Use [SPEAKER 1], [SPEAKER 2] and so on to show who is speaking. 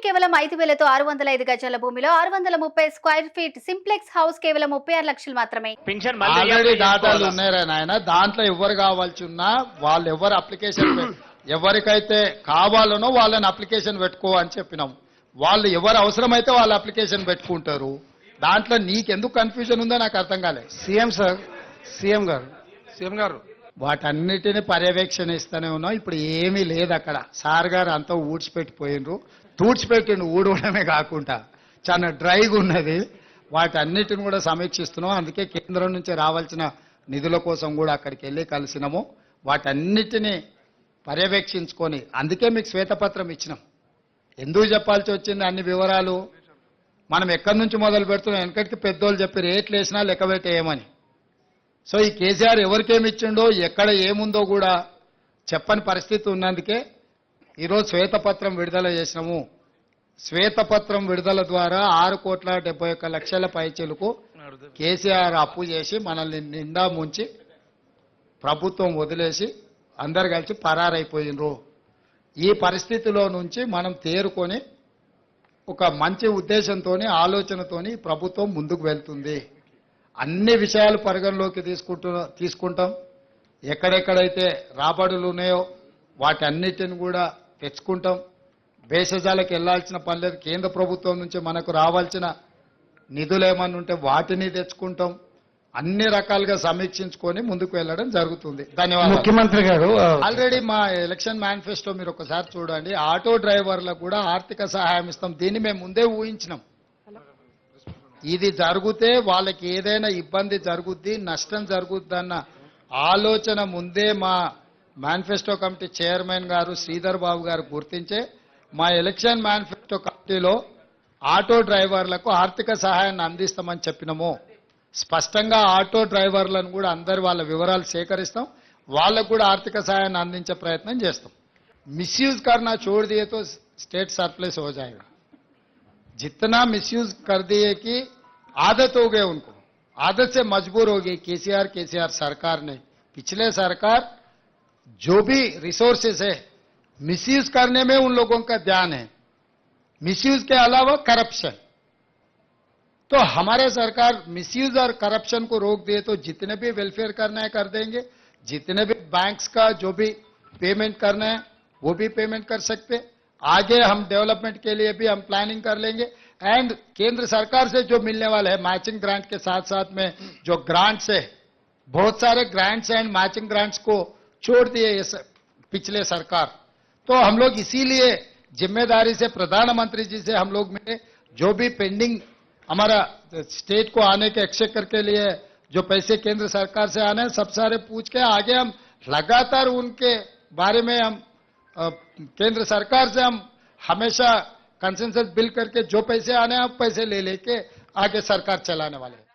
[SPEAKER 1] కేవలం 5,000తో 605 గజాల భూమిలో 630 స్క్వేర్ ఫీట్ సింప్లెక్స్ హౌస్ కేవలం 36 లక్షలు మాత్రమే.
[SPEAKER 2] ఆల్రెడీ డాటాలు ఉన్నారా నాయన, దాంట్లో ఎవరు కావాల్సి ఉన్నా వాళ్ళు ఎవరు అప్లికేషన్ ఎవరికైతే కావాలనో వాళ్ళని అప్లికేషన్ పెట్టుకో అని చెప్పినాం. వాళ్ళు ఎవరు అవసరమైతే వాళ్ళు అప్లికేషన్ పెట్టుకుంటారు. దాంట్లో నీకెందుకు కన్ఫ్యూజన్ ఉందో నాకు అర్థం కాలేదు.
[SPEAKER 3] సీఎం గారు
[SPEAKER 2] వాటన్నిటిని పర్యవేక్షణ ఇస్తూనే ఉన్నాం. ఇప్పుడు ఏమీ లేదు అక్కడ. సార్ గారు అంతా ఊడ్చిపెట్టిపోయినరు. తూడ్చిపెట్టిండు, ఊడవడమే కాకుండా చాలా డ్రైగా ఉన్నది. వాటన్నిటిని కూడా సమీక్షిస్తున్నాం. అందుకే కేంద్రం నుంచి రావాల్సిన నిధుల కోసం కూడా అక్కడికి వెళ్ళి కలిసినాము. వాటన్నిటిని పర్యవేక్షించుకొని అందుకే మీకు శ్వేతపత్రం ఇచ్చినాం. ఎందుకు చెప్పాల్సి వచ్చింది అన్ని వివరాలు? మనం ఎక్కడి నుంచి మొదలు పెడుతున్నాం? వెనకటికి పెద్దోళ్ళు చెప్పి రేట్లు వేసినా లెక్క పెట్టేయమని. సో ఈ కేసీఆర్ ఎవరికేమి ఇచ్చిండో ఎక్కడ ఏముందో కూడా చెప్పని పరిస్థితి ఉన్నందుకే ఈరోజు శ్వేతపత్రం విడుదల చేసినాము. శ్వేతపత్రం విడుదల ద్వారా 6,71,00,000 పైచీలకు కేసీఆర్ అప్పు చేసి మనల్ని నిండా ముంచి ప్రభుత్వం వదిలేసి అందరు కలిసి పరారైపోయినరు. ఈ పరిస్థితిలో నుంచి మనం తేరుకొని ఒక మంచి ఉద్దేశంతో ఆలోచనతోని ప్రభుత్వం ముందుకు వెళ్తుంది. అన్ని విషయాలు పరిగణలోకి తీసుకుంటాం. ఎక్కడెక్కడైతే రాబడులు ఉన్నాయో వాటన్నిటిని కూడా తెచ్చుకుంటాం. భేషజాలకు వెళ్లాల్సిన పని లేదు. కేంద్ర ప్రభుత్వం నుంచి మనకు రావాల్సిన నిధులు ఏమన్నా ఉంటే వాటిని తెచ్చుకుంటాం. అన్ని రకాలుగా సమీక్షించుకొని ముందుకు వెళ్ళడం జరుగుతుంది. ధన్యవాదాలు.
[SPEAKER 3] ముఖ్యమంత్రి గారు
[SPEAKER 2] ఆల్రెడీ మా ఎలక్షన్ మేనిఫెస్టో మీరు ఒకసారి చూడండి. ఆటో డ్రైవర్లకు కూడా ఆర్థిక సహాయం ఇస్తాం. దీన్ని మేము ముందే ఊహించినాం. ఇది జరిగితే వాళ్ళకి ఏదైనా ఇబ్బంది జరుగుద్ది, నష్టం జరుగుద్దన్న ఆలోచన ముందే మా మేనిఫెస్టో కమిటీ చైర్మన్ గారు శ్రీధర్ బాబు గారు గుర్తించే మా ఎలక్షన్ మేనిఫెస్టో కమిటీలో ఆటో డ్రైవర్లకు ఆర్థిక సహాయాన్ని అందిస్తామని చెప్పినాము. స్పష్టంగా ఆటో డ్రైవర్లను కూడా అందరి వాళ్ళ వివరాలు సేకరిస్తాం. వాళ్ళకు కూడా ఆర్థిక సహాయాన్ని అందించే ప్రయత్నం చేస్తాం. మిస్యూజ్ करना छोड़ दिए तो स्टेट सरप्लस हो जाएगा. जितना मिसयूज कर दिए कि आदत हो गए, उनको आदत से मजबूर हो गई. केसीआर सरकार ने, पिछले सरकार जो भी रिसोर्सेस है मिसयूज करने में उन लोगों का ध्यान है. मिसयूज के अलावा करप्शन. तो हमारे सरकार मिसयूज और करप्शन को रोक दिए तो जितने भी वेलफेयर करना है कर देंगे. जितने भी बैंक्स का जो भी पेमेंट करना है वो भी पेमेंट कर सकते. आगे हम डेवलपमेंट के लिए भी हम प्लानिंग कर लेंगे. एंड केंद्र सरकार से जो मिलने वाला है मैचिंग ग्रांट के साथ साथ में जो ग्रांट्स है, बहुत सारे ग्रांट्स एंड मैचिंग ग्रांट्स को छोड़ दिए पिछले सरकार. तो हम लोग इसीलिए जिम्मेदारी से प्रधानमंत्री जी से हम लोग में जो भी पेंडिंग हमारा स्टेट को आने के एक्सचेकर के लिए जो पैसे केंद्र सरकार से आने सब सारे पूछ के आगे हम लगातार उनके बारे में हम केंद्र सरकार से हम हमेशा कंसेंसस बिल करके जो पैसे आने हैं पैसे ले लेके आगे सरकार चलाने वाले हैं.